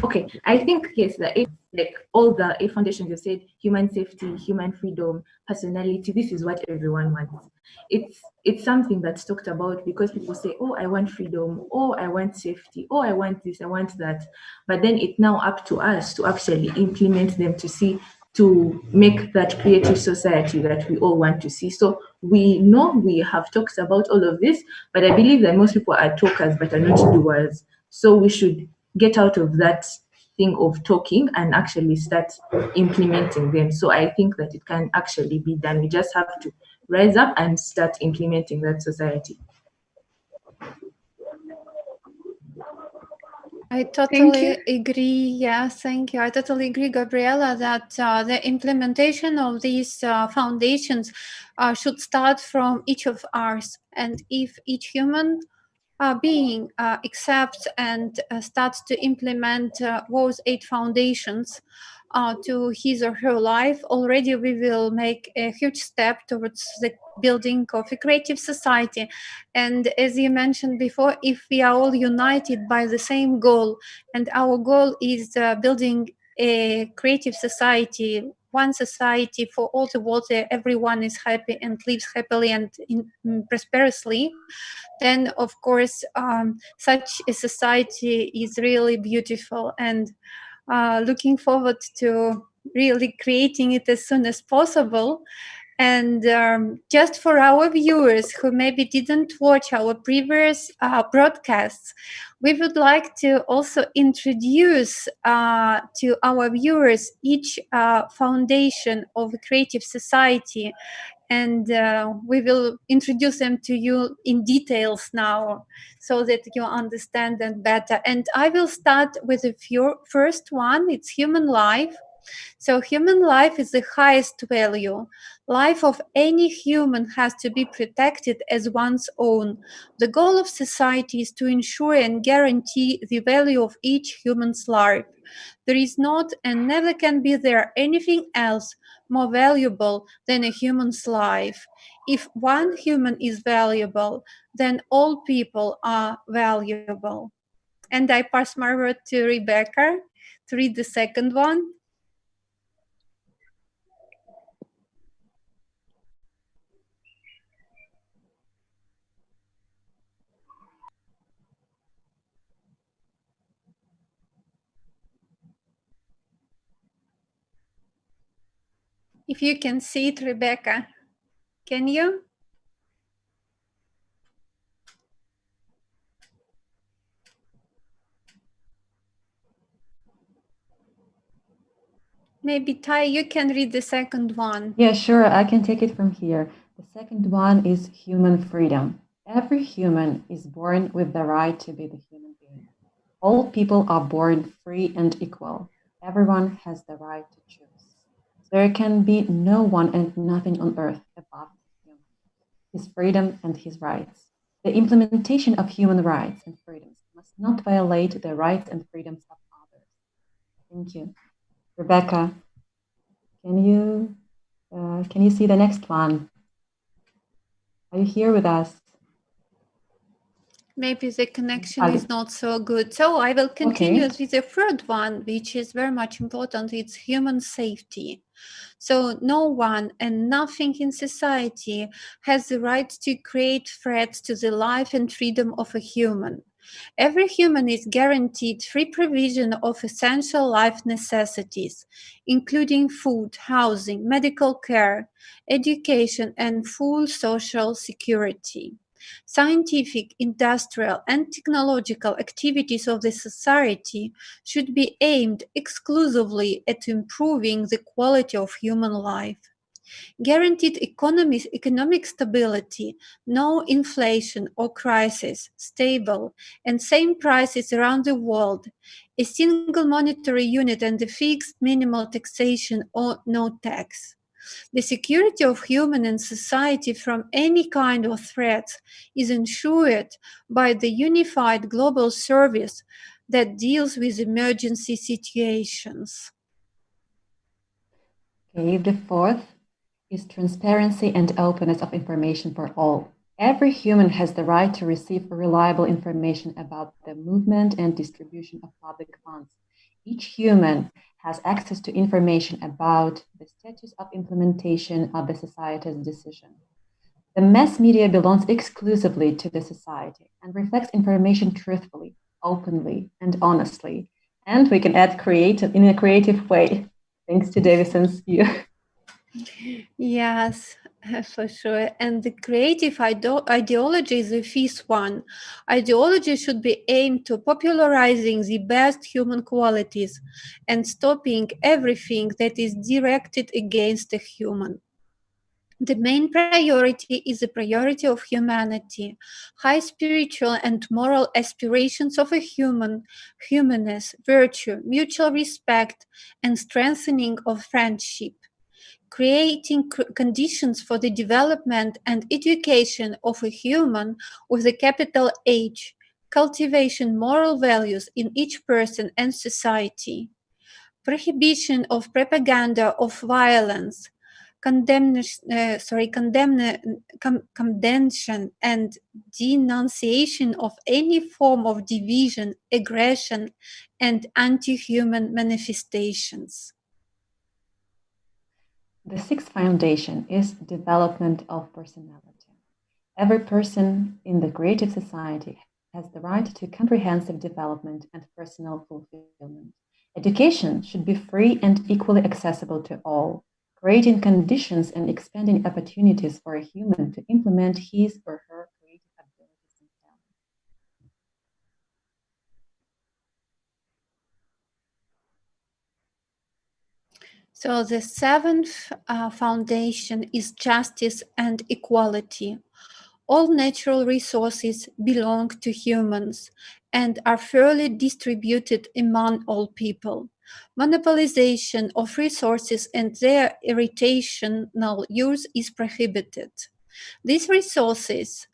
Okay, I think yes, like all the 8 foundations you said, human safety, human freedom, personality, this is what everyone wants. It's something that's talked about because people say, oh, I want freedom, oh, I want safety, oh, I want this, I want that. But then it's now up to us to actually implement them to make that creative society that we all want to see. So we know we have talked about all of this, but I believe that most people are talkers but are not doers. So we should get out of that thing of talking and actually start implementing them. So I think that it can actually be done. We just have to rise up and start implementing that society. I totally agree. Yes, thank you. I totally agree, Gabriela, that the implementation of these foundations should start from each of us. And if each human being accepts and starts to implement those 8 foundations to his or her life, already we will make a huge step towards the building of a creative society. And as you mentioned before, if we are all united by the same goal, and our goal is building a creative society, one society for all the world where everyone is happy and lives happily and prosperously, then of course such a society is really beautiful, and looking forward to really creating it as soon as possible. And just for our viewers who maybe didn't watch our previous broadcasts, we would like to also introduce to our viewers each foundation of a creative society. And we will introduce them to you in details now so that you understand them better. And I will start with the first one. It's human life. So human life is the highest value. Life of any human has to be protected as one's own. The goal of society is to ensure and guarantee the value of each human's life. There is not and never can be there anything else more valuable than a human's life. If one human is valuable, then all people are valuable. And I pass my word to Rebecca to read the second one. If you can see it, Rebecca, can you? Maybe Tai, you can read the second one. Yeah, sure, I can take it from here. The second one is human freedom. Every human is born with the right to be the human being. All people are born free and equal. Everyone has the right to choose. There can be no one and nothing on earth above human, his freedom and his rights. The implementation of human rights and freedoms must not violate the rights and freedoms of others. Thank you. Rebecca, can you see the next one? Are you here with us? Maybe the connection is not so good. So I will continue with the third one, which is very much important. It's human safety. So no one and nothing in society has the right to create threats to the life and freedom of a human. Every human is guaranteed free provision of essential life necessities, including food, housing, medical care, education, and full social security. Scientific, industrial, and technological activities of the society should be aimed exclusively at improving the quality of human life. Guaranteed economic stability, no inflation or crisis, stable and same prices around the world, a single monetary unit and a fixed minimal taxation or no tax. The security of human and society from any kind of threat is ensured by the unified global service that deals with emergency situations. Okay, the fourth is transparency and openness of information for all. Every human has the right to receive reliable information about the movement and distribution of public funds. Each human has access to information about the status of implementation of the society's decision. The mass media belongs exclusively to the society and reflects information truthfully, openly, and honestly. And we can add in a creative way, thanks to Davison's view. Yes, for sure. And the creative ideology is the fifth one. Ideology should be aimed to popularizing the best human qualities and stopping everything that is directed against a human. The main priority is the priority of humanity, high spiritual and moral aspirations of a humanness, virtue, mutual respect, and strengthening of friendship. Creating conditions for the development and education of a human with a capital H, cultivation moral values in each person and society, prohibition of propaganda of violence, condemnation and denunciation of any form of division, aggression, and anti-human manifestations. The sixth foundation is development of personality. Every person in the creative society has the right to comprehensive development and personal fulfillment. Education should be free and equally accessible to all, creating conditions and expanding opportunities for a human to implement his or her creative abilities and talents. So the seventh foundation is justice and equality. All natural resources belong to humans and are fairly distributed among all people. Monopolization of resources and their irrational use is prohibited. These resources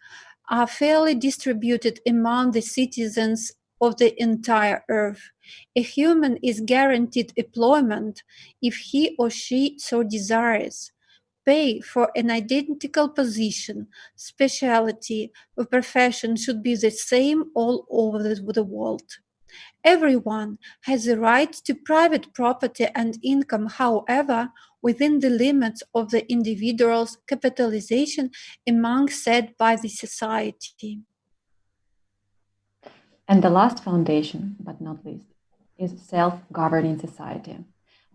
are fairly distributed among the citizens of the entire earth. A human is guaranteed employment if he or she so desires. Pay for an identical position, specialty, or profession should be the same all over the world. Everyone has the right to private property and income, however, within the limits of the individual's capitalization among set by the society. And the last foundation, but not least, is self-governing society.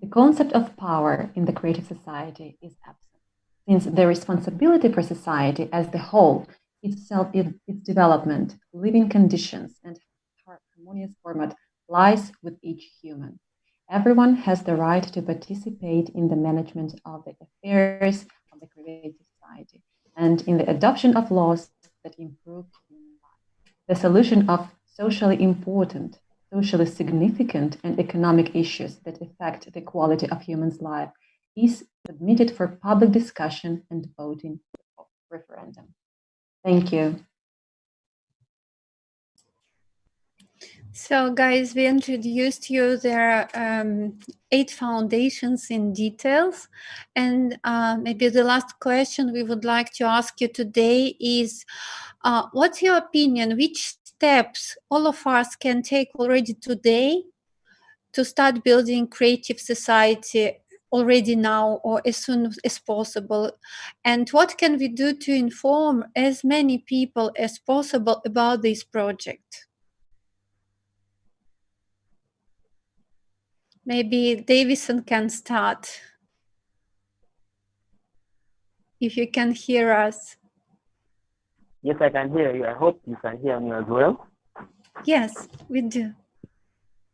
The concept of power in the creative society is absent, since the responsibility for society as the whole, its development, living conditions, and harmonious format lies with each human. Everyone has the right to participate in the management of the affairs of the creative society and in the adoption of laws that improve human life. The solution of socially important, socially significant, and economic issues that affect the quality of humans' life is submitted for public discussion and voting referendum. Thank you. So, guys, we introduced you their 8 foundations in details. And maybe the last question we would like to ask you today is, what's your opinion? Which steps all of us can take already today to start building creative society already now or as soon as possible? And what can we do to inform as many people as possible about this project? Maybe Davison can start. If you can hear us. Yes, I can hear you. I hope you can hear me as well. Yes, we do.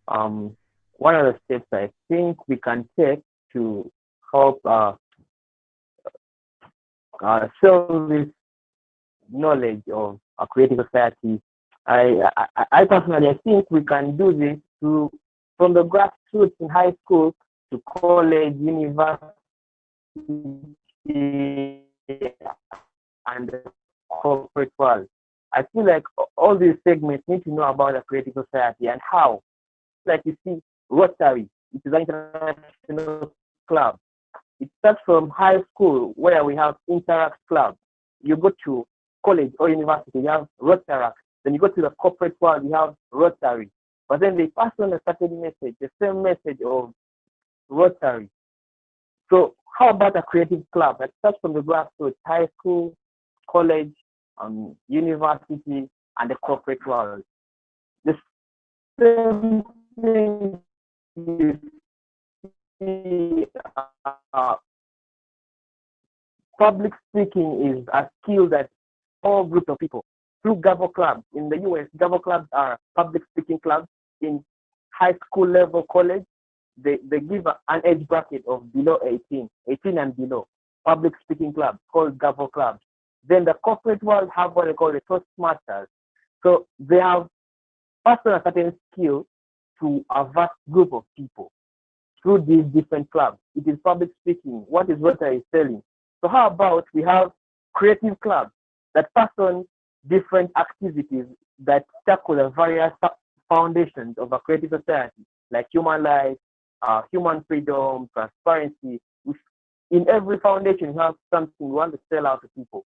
One of the steps I think we can take to help sell this knowledge of a creative society, I personally, I think we can do this from the grassroots in high school to college, university, and the corporate world. I feel like all these segments need to know about a creative society and how. Like you see, Rotary, it is an international club. It starts from high school where we have Interact Club. You go to college or university, you have Rotaract. Then you go to the corporate world, you have Rotary. But then they pass on a certain message, the same message of Rotary. So how about a creative club that starts from the grassroots, high school, college, university, and the corporate world? The same thing you see, public speaking is a skill that all groups of people through Gavo clubs. In the US, Gavo clubs are public speaking clubs. In high school level, college, they give an age bracket of below 18 and below, public speaking clubs called Gavo clubs. Then the corporate world have what they call the Toastmasters. So they have passed on a certain skill to a vast group of people through these different clubs. It is public speaking. What is Rotary is selling? So how about we have creative clubs that pass on different activities that tackle the various foundations of a creative society, like human life, human freedom, transparency. In every foundation, you have something you want to sell out to people.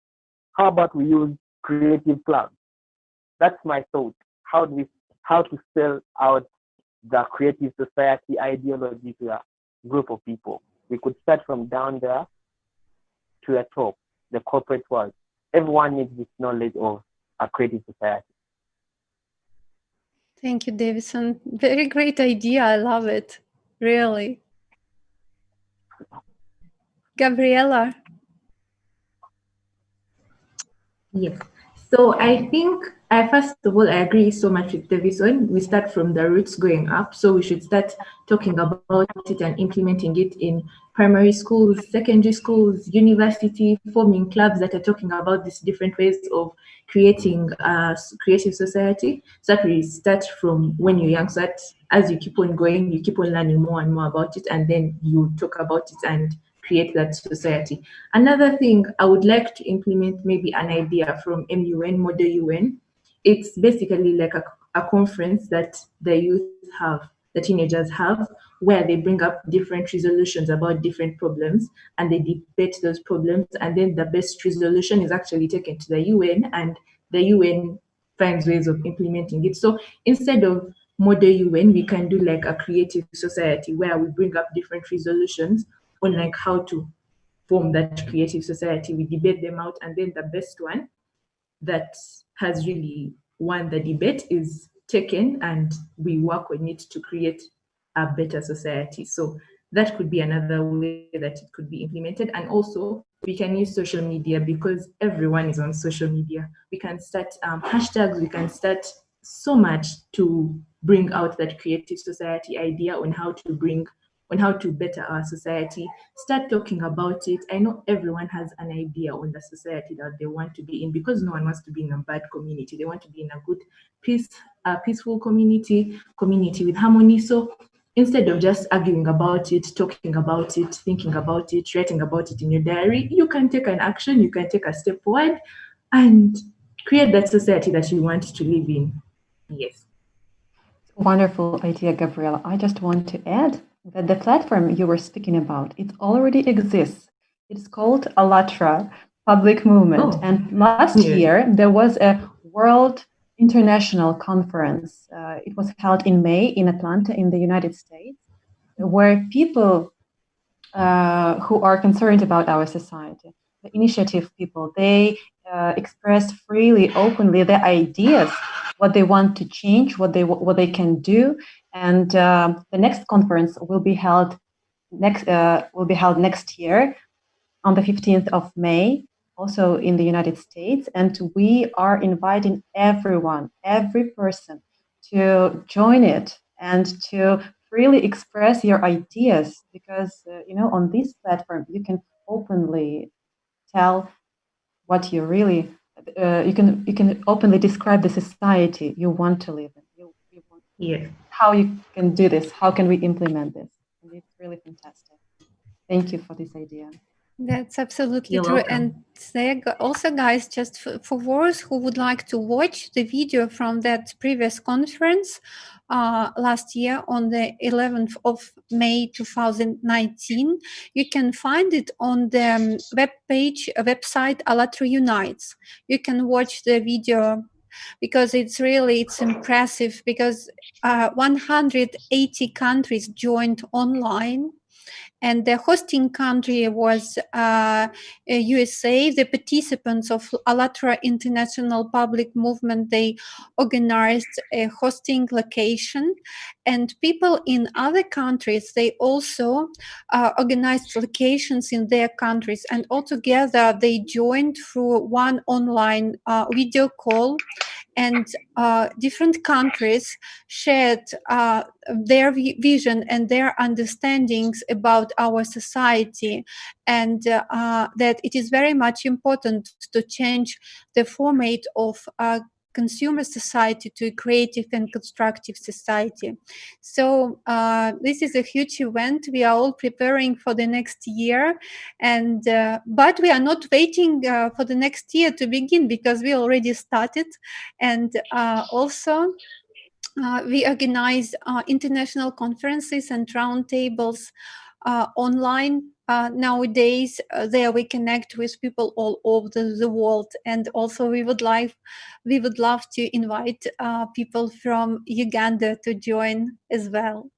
How about we use creative clubs? That's my thought. How to sell out the creative society ideology to a group of people. We could start from down there to the top, the corporate world. Everyone needs this knowledge of a creative society. Thank you, Davison. Very great idea. I love it. Really. Gabriela. Yes. So I think first of all, I agree so much with Davison. We start from the roots going up. So we should start talking about it and implementing it in primary schools, secondary schools, university, forming clubs that are talking about these different ways of creating a creative society. So that we start from when you're young. So that as you keep on going, you keep on learning more and more about it, and then you talk about it and create that society. Another thing I would like to implement, maybe an idea from MUN, Model UN. It's basically like a conference that the youth have, the teenagers have, where they bring up different resolutions about different problems and they debate those problems. And then the best resolution is actually taken to the UN, and the UN finds ways of implementing it. So instead of Model UN, we can do like a creative society where we bring up different resolutions on like how to form that creative society. We debate them out, and then the best one that has really won the debate is taken, and we work on it to create a better society. So that could be another way that it could be implemented. And also, we can use social media because everyone is on social media. We can start hashtags, we can start so much to bring out that creative society idea on how to better our society. Start talking about it. I know everyone has an idea on the society that they want to be in, because no one wants to be in a bad community. They want to be in a good, peaceful community with harmony. So instead of just arguing about it, talking about it, thinking about it, writing about it in your diary, you can take an action, you can take a step forward and create that society that you want to live in. Yes. Wonderful idea, Gabriela. I just want to add that the platform you were speaking about, it already exists. It's called ALLATRA, Public Movement. Oh, And last yeah. year, there was a World International Conference. It was held in May in Atlanta in the United States, where people who are concerned about our society, the initiative people, they expressed freely, openly their ideas, what they want to change, what they can do, and the next conference will be held next year on the 15th of May, also in the United States, and we are inviting everyone, every person, to join it and to freely express your ideas, because on this platform you can openly tell what you really you can openly describe the society you want to live in. Yeah. How you can do this, how can we implement this, and it's really fantastic. Thank you for this idea. That's absolutely You're true. welcome. And also, guys, just for those who would like to watch the video from that previous conference last year on the 11th of May 2019, you can find it on the website ALLATRA Unites. You can watch the video because it's impressive, because 180 countries joined online. And the hosting country was USA. The participants of ALLATRA International Public Movement, they organized a hosting location. And people in other countries, they also organized locations in their countries. And altogether, they joined through one online video call. And different countries shared their vision and their understandings about our society, and that it is very much important to change the format of consumer society to a creative and constructive society. So this is a huge event. We are all preparing for the next year, and but we are not waiting for the next year to begin, because we already started. And also we organize international conferences and roundtables online nowadays. There we connect with people all over the world, and also we would love to invite people from Uganda to join as well.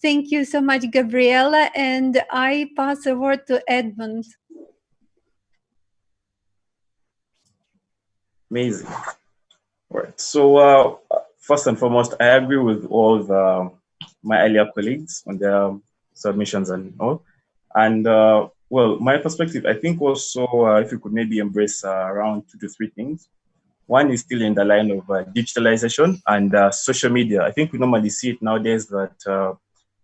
Thank you so much, Gabriela, and I pass the word to Edmund. Amazing. All right. So first and foremost, I agree with all my earlier colleagues on their submissions and all. And well, my perspective, I think also if you could maybe embrace around 2 to 3 things. One is still in the line of digitalization and social media. I think we normally see it nowadays that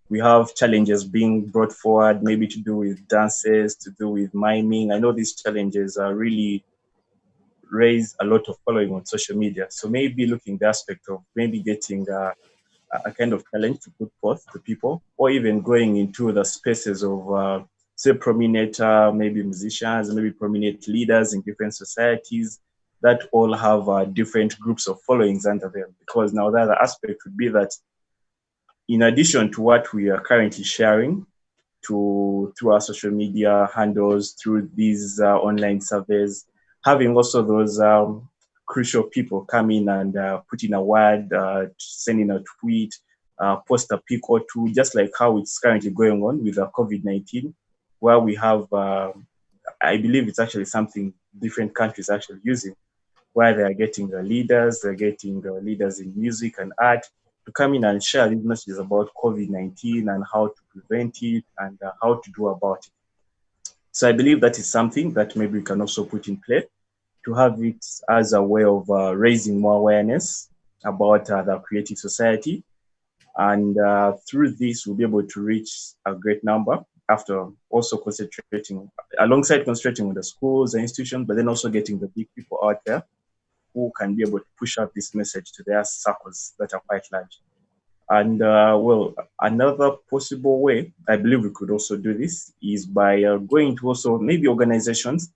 we have challenges being brought forward, maybe to do with dances, to do with miming. I know these challenges really raise a lot of following on social media. So maybe looking the aspect of maybe getting a kind of talent to put forth to people, or even going into the spaces of say prominent maybe musicians, maybe prominent leaders in different societies that all have different groups of followings under them. Because now the other aspect would be that in addition to what we are currently sharing through our social media handles, through these online surveys, having also those crucial people come in and put in a word, send in a tweet, post a pic or two, just like how it's currently going on with COVID-19, where we have, I believe it's actually something different countries actually using, where they are getting the leaders, they're getting the leaders in music and art to to come in and share these messages about COVID-19 and how to prevent it and how to do about it. So I believe that is something that maybe we can also put in place to have it as a way of raising more awareness about the creative society. And through this, we'll be able to reach a great number after also concentrating with the schools and institutions, but then also getting the big people out there who can be able to push out this message to their circles that are quite large. And another possible way I believe we could also do this is by going to also maybe organizations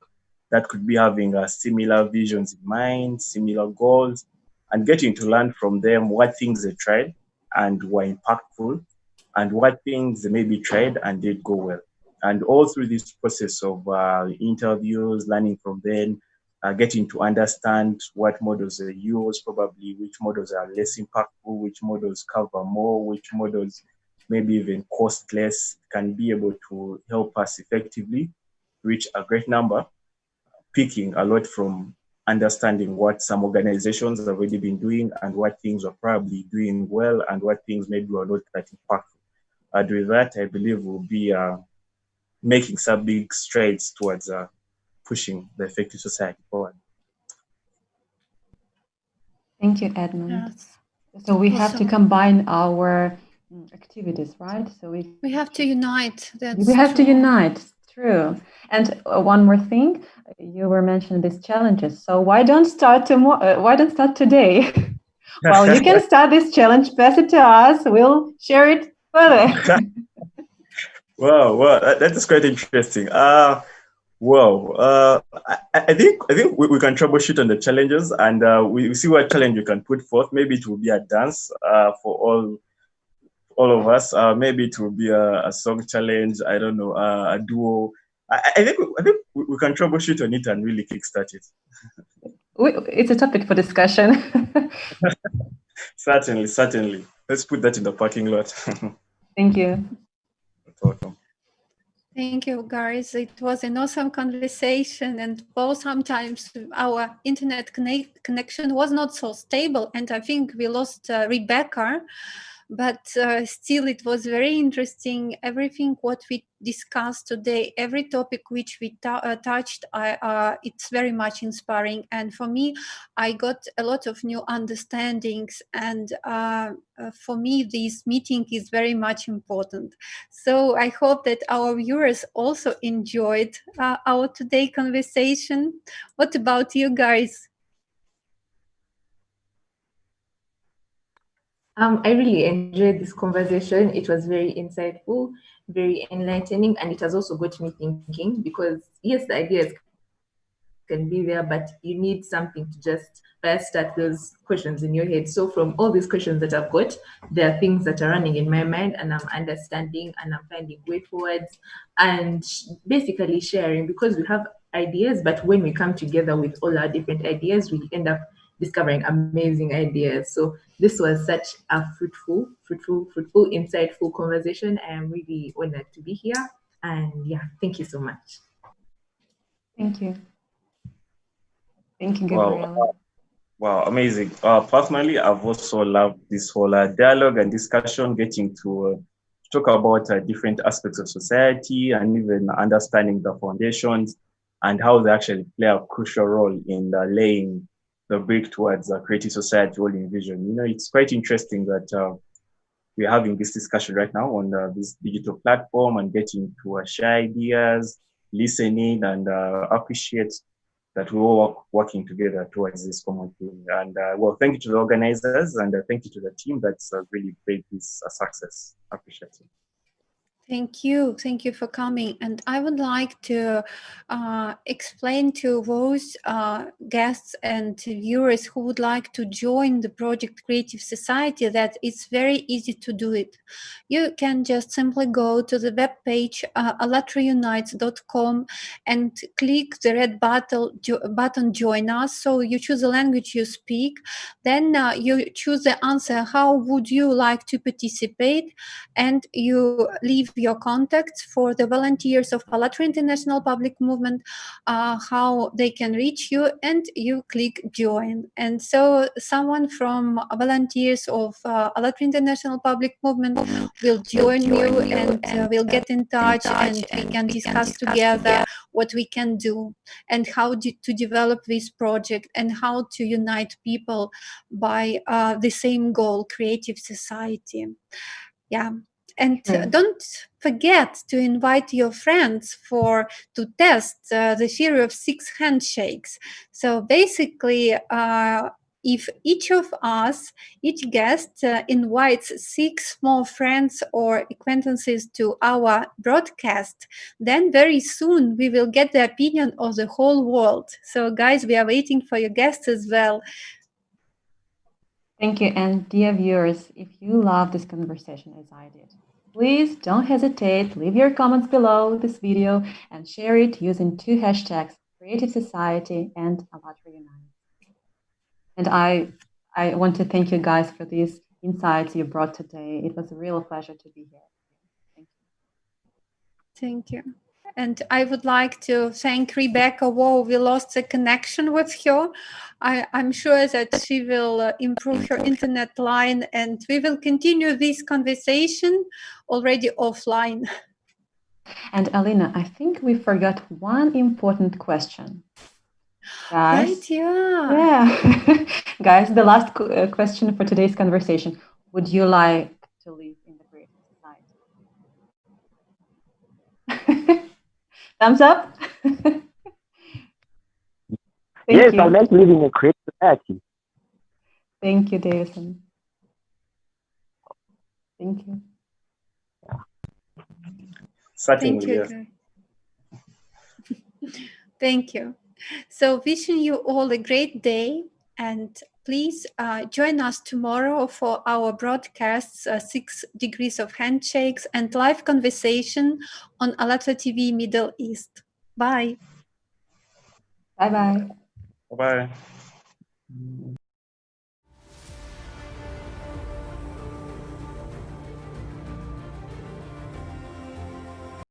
that could be having similar visions in mind, similar goals, and getting to learn from them what things they tried and were impactful, and what things they maybe tried and did go well. And all through this process of interviews, learning from them, getting to understand what models they use, probably which models are less impactful, which models cover more, which models maybe even cost less, can be able to help us effectively reach a great number, picking a lot from understanding what some organizations have already been doing and what things are probably doing well and what things maybe are not that impactful. And with that, I believe we'll be making some big strides towards pushing the effective society forward. Thank you, Edmund. Yes. So we have to Awesome. combine our activities, right? So We have to unite. we have to unite. True. And one more thing, you were mentioning these challenges. So why don't start tomorrow? Why don't start today? Well, you can start this challenge. Pass it to us. We'll share it further. Wow, that is quite interesting. I think we can troubleshoot on the challenges, and we see what challenge we can put forth. Maybe it will be a dance for all of us. Maybe it will be a song challenge. I don't know, a duo. I think we can troubleshoot on it and really kickstart it. It's a topic for discussion. Certainly. Let's put that in the parking lot. Thank you. You're welcome. Thank you, guys. It was an awesome conversation, and both sometimes our internet connection was not so stable, and I think we lost Rebecca, but still it was very interesting. Everything what we discussed today, every topic which we touched, it's very much inspiring, and for me, I got a lot of new understandings, and for me, this meeting is very much important. So I hope that our viewers also enjoyed our today conversation. What about you guys? I really enjoyed this conversation. It was very insightful, very enlightening, and it has also got me thinking, because yes, the ideas can be there, but you need something to just first start those questions in your head. So from all these questions that I've got, there are things that are running in my mind, and I'm understanding, and I'm finding way forwards, and basically sharing, because we have ideas, but when we come together with all our different ideas, we end up discovering amazing ideas. So this was such a fruitful, insightful conversation. I am really honored to be here. And yeah, thank you so much. Thank you. Thank you, Gabriela. Wow, amazing. Personally, I've also loved this whole dialogue and discussion, getting to talk about different aspects of society and even understanding the foundations and how they actually play a crucial role in laying the brick towards a creative society we all envision. You know, it's quite interesting that we're having this discussion right now on this digital platform and getting to share ideas, listening, and appreciate that we're all working together towards this common thing. And thank you to the organizers, and thank you to the team that's really made this a success. I appreciate it. Thank you for coming. And I would like to explain to those guests and viewers who would like to join the Project Creative Society that it's very easy to do it. You can just simply go to the webpage allatraunites.com and click the red button Join Us. So you choose the language you speak, then you choose the answer, how would you like to participate, and you leave your contacts for the volunteers of ALLATRA International Public Movement, how they can reach you, and you click join. And so someone from volunteers of ALLATRA International Public Movement will join you and will get in touch, and we can discuss together what we can do and how to develop this project and how to unite people by the same goal, creative society. Yeah. And don't forget to invite your friends to test the theory of 6 handshakes. So basically, if each of us, each guest invites 6 more friends or acquaintances to our broadcast, then very soon we will get the opinion of the whole world. So guys, we are waiting for your guests as well. Thank you. And dear viewers, if you love this conversation as I did, please don't hesitate, leave your comments below this video and share it using 2 hashtags, Creative Society and ALLATRA Unite. And I want to thank you guys for these insights you brought today. It was a real pleasure to be here. Thank you. Thank you. And I would like to thank Rebecca. Whoa, we lost the connection with her. I'm sure that she will improve her internet line, and we will continue this conversation already offline. And Alina, I think we forgot one important question. Guys, right, yeah. Yeah. Guys, the last question for today's conversation. Would you like to live in the Creative Society? Thumbs up. Yes, I like living in a Creative Society. Thank you, Davison. Thank you. Certainly, Thank you. Yes. Thank you. So wishing you all a great day, and please join us tomorrow for our broadcasts, 6 Degrees of Handshakes and live conversation on ALLATRA TV Middle East. Bye. Bye-bye. Bye-bye.